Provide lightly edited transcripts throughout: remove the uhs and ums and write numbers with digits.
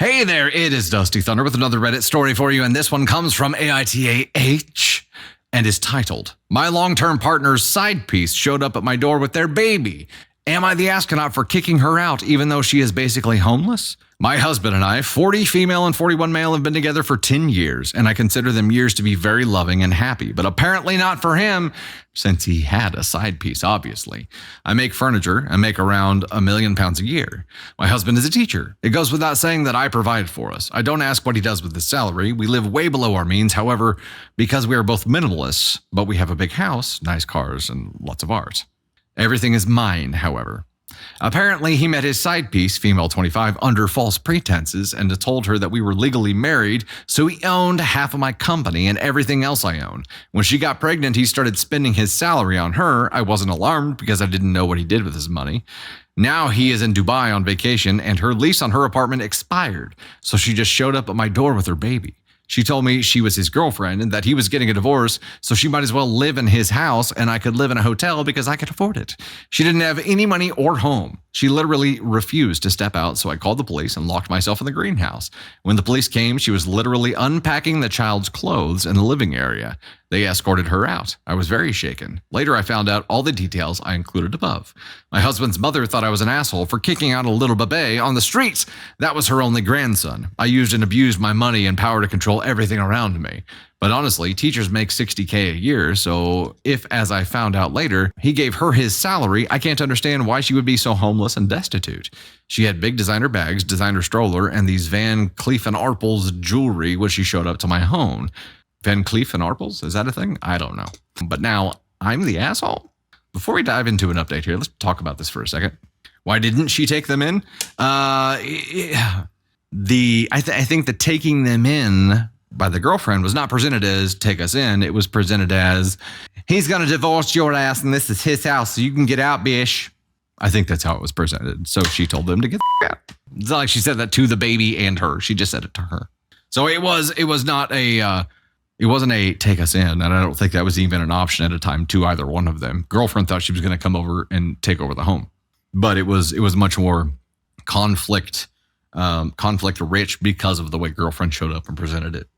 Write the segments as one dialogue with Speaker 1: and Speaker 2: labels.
Speaker 1: Hey there, it is Dusty Thunder with another Reddit story for you, and this one comes from AITAH and is titled, My Long-Term Partner's Side Piece Showed Up at My Door with Their Baby. Am I the astronaut for kicking her out even though she is basically homeless? My husband and I, 40 female and 41 male, have been together for 10 years, and I consider them years to be very loving and happy, but apparently not for him, since he had a side piece, obviously. I make furniture and make around £1 million a year. My husband is a teacher. It goes without saying that I provide for us. I don't ask what he does with his salary. We live way below our means, however, because we are both minimalists, but we have a big house, nice cars, and lots of art. Everything is mine, however. Apparently, he met his side piece, female 25, under false pretenses and told her that we were legally married, so he owned half of my company and everything else I own. When she got pregnant, he started spending his salary on her. I wasn't alarmed because I didn't know what he did with his money. Now he is in Dubai on vacation and her lease on her apartment expired, so she just showed up at my door with her baby. She told me she was his girlfriend and that he was getting a divorce, so she might as well live in his house and I could live in a hotel because I could afford it. She didn't have any money or home. She literally refused to step out, so I called the police and locked myself in the greenhouse. When the police came, she was literally unpacking the child's clothes in the living area. They escorted her out. I was very shaken. Later, I found out all the details I included above. My husband's mother thought I was an asshole for kicking out a little baby on the streets. That was her only grandson. I used and abused my money and power to control everything around me. But honestly, teachers make $60K a year, so if, as I found out later, he gave her his salary, I can't understand why she would be so homeless and destitute. She had big designer bags, designer stroller, and these Van Cleef & Arpels jewelry when she showed up to my home. Van Cleef & Arpels? Is that a thing? I don't know. But now, I'm the asshole? Before we dive into an update here, let's talk about this for a second. Why didn't she take them in? I think the taking them in by the girlfriend was not presented as take us in. It was presented as he's going to divorce your ass and this is his house so you can get out, bish. I think that's how it was presented. So she told them to get the out. It's not like she said that to the baby and her. She just said it to her. So it wasn't a take us in. And I don't think that was even an option at a time to either one of them. Girlfriend thought she was going to come over and take over the home, but it was much more conflict rich because of the way girlfriend showed up and presented it.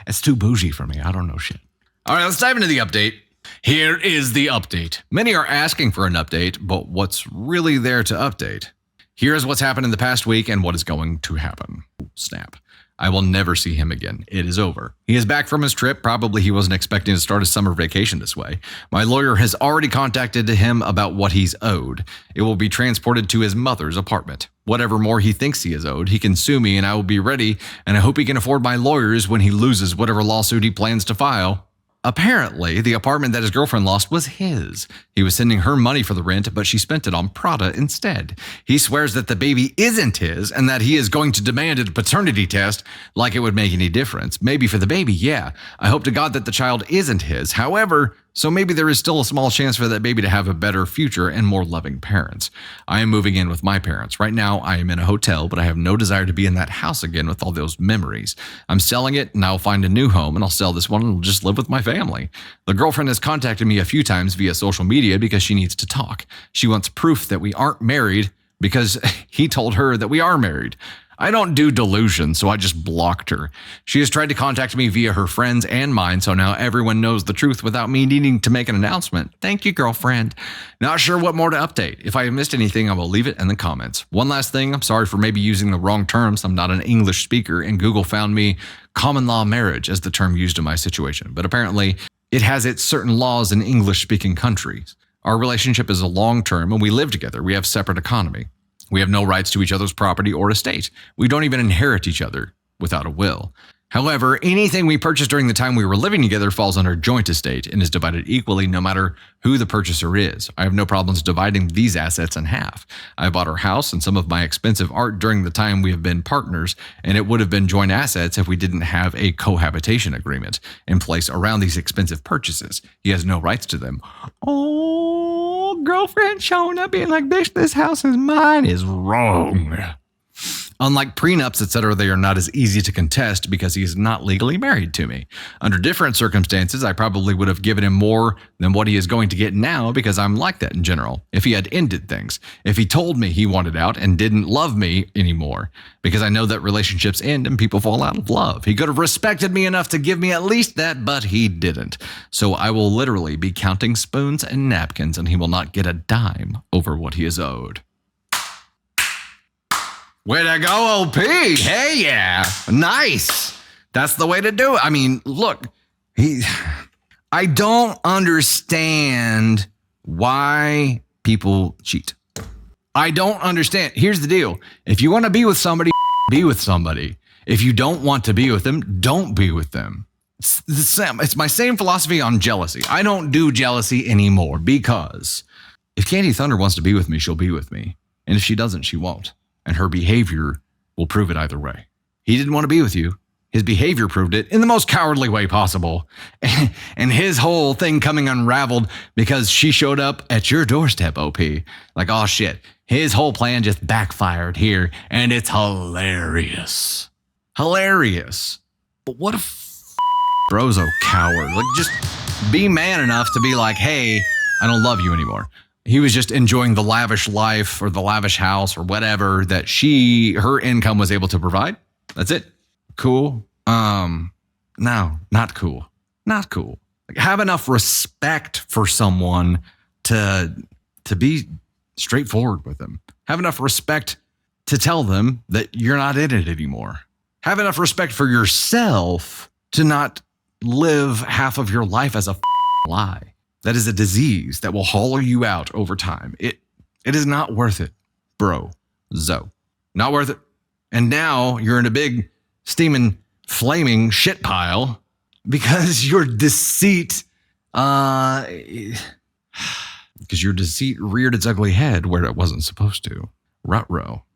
Speaker 1: It's too bougie for me. I don't know shit. All right, let's dive into the update. Here is the update. Many are asking for an update, but what's really there to update? Here's what's happened in the past week and what is going to happen. Snap. I will never see him again. It is over. He is back from his trip. Probably he wasn't expecting to start a summer vacation this way. My lawyer has already contacted him about what he's owed. It will be transported to his mother's apartment. Whatever more he thinks he is owed, he can sue me and I will be ready, and I hope he can afford my lawyers when he loses whatever lawsuit he plans to file. Apparently, the apartment that his girlfriend lost was his. He was sending her money for the rent, but she spent it on Prada instead. He swears that the baby isn't his and that he is going to demand a paternity test like it would make any difference. Maybe for the baby, yeah. I hope to God that the child isn't his. However, so maybe there is still a small chance for that baby to have a better future and more loving parents. I am moving in with my parents. Right now, I am in a hotel, but I have no desire to be in that house again with all those memories. I'm selling it and I'll find a new home and I'll sell this one and just live with my family. The girlfriend has contacted me a few times via social media because she needs to talk. She wants proof that we aren't married because he told her that we are married. I don't do delusion, so I just blocked her. She has tried to contact me via her friends and mine, so now everyone knows the truth without me needing to make an announcement. Thank you, girlfriend. Not sure what more to update. If I have missed anything, I will leave it in the comments. One last thing, I'm sorry for maybe using the wrong terms. I'm not an English speaker, and Google found me common law marriage as the term used in my situation. But apparently, it has its certain laws in English-speaking countries. Our relationship is a long-term, and we live together. We have separate economy. We have no rights to each other's property or estate. We don't even inherit each other without a will. However, anything we purchased during the time we were living together falls under joint estate and is divided equally no matter who the purchaser is. I have no problems dividing these assets in half. I bought our house and some of my expensive art during the time we have been partners, and it would have been joint assets if we didn't have a cohabitation agreement in place around these expensive purchases. He has no rights to them. Oh, girlfriend showing up being like, bitch, this house is mine is wrong. Unlike prenups, etc., they are not as easy to contest because he is not legally married to me. Under different circumstances, I probably would have given him more than what he is going to get now because I'm like that in general. If he had ended things, if he told me he wanted out and didn't love me anymore, because I know that relationships end and people fall out of love. He could have respected me enough to give me at least that, but he didn't. So I will literally be counting spoons and napkins and he will not get a dime over what he is owed. Way to go, OP. Hey, yeah. Nice. That's the way to do it. I mean, look, I don't understand why people cheat. I don't understand. Here's the deal. If you want to be with somebody, be with somebody. If you don't want to be with them, don't be with them. It's my same philosophy on jealousy. I don't do jealousy anymore because if Candy Thunder wants to be with me, she'll be with me. And if she doesn't, she won't. And her behavior will prove it either way. He didn't want to be with you. His behavior proved it in the most cowardly way possible. And his whole thing coming unraveled because she showed up at your doorstep, OP. Like, oh shit. His whole plan just backfired here. And it's hilarious. Hilarious. But what if bro's a coward? Like, just be man enough to be like, hey, I don't love you anymore. He was just enjoying the lavish life or the lavish house or whatever that her income was able to provide. That's it. Cool. No, not cool. Not cool. Like, have enough respect for someone to be straightforward with them. Have enough respect to tell them that you're not in it anymore. Have enough respect for yourself to not live half of your life as a lie. That is a disease that will hollow you out over time. It is not worth it, bro. Zo. Not worth it. And now you're in a big, steaming, flaming shit pile because your deceit, reared its ugly head where it wasn't supposed to. Ruh-roh.